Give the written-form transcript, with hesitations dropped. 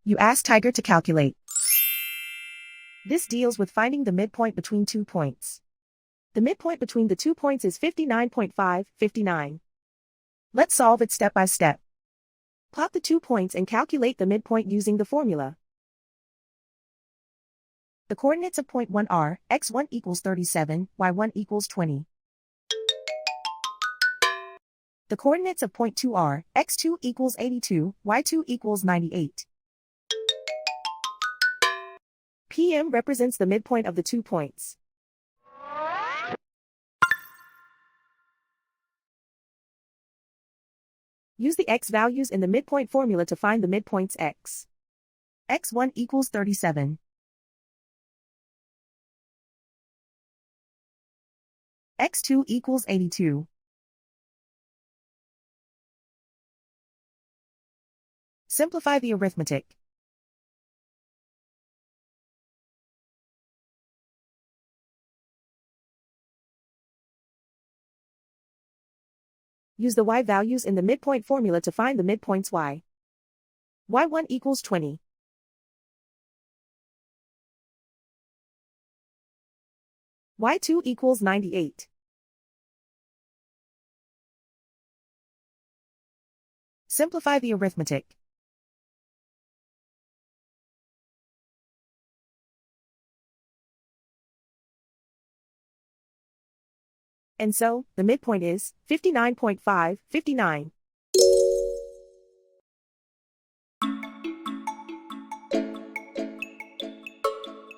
You ask Tiger to calculate. This deals with finding the midpoint between 2 points. The midpoint between the 2 points is 59.5, 59. Let's solve it step by step. Plot the 2 points and calculate the midpoint using the formula. The coordinates of point 1 are, x1 equals 37, y1 equals 20. The coordinates of point 2 are, x2 equals 82, y2 equals 98. PM represents the midpoint of the 2 points. Use the x values in the midpoint formula to find the midpoints x. x1 equals 37. x2 equals 82. Simplify the arithmetic. Use the y values in the midpoint formula to find the midpoints y. y1 equals 20. y2 equals 98. Simplify the arithmetic. And so, the midpoint is 59.5, 59.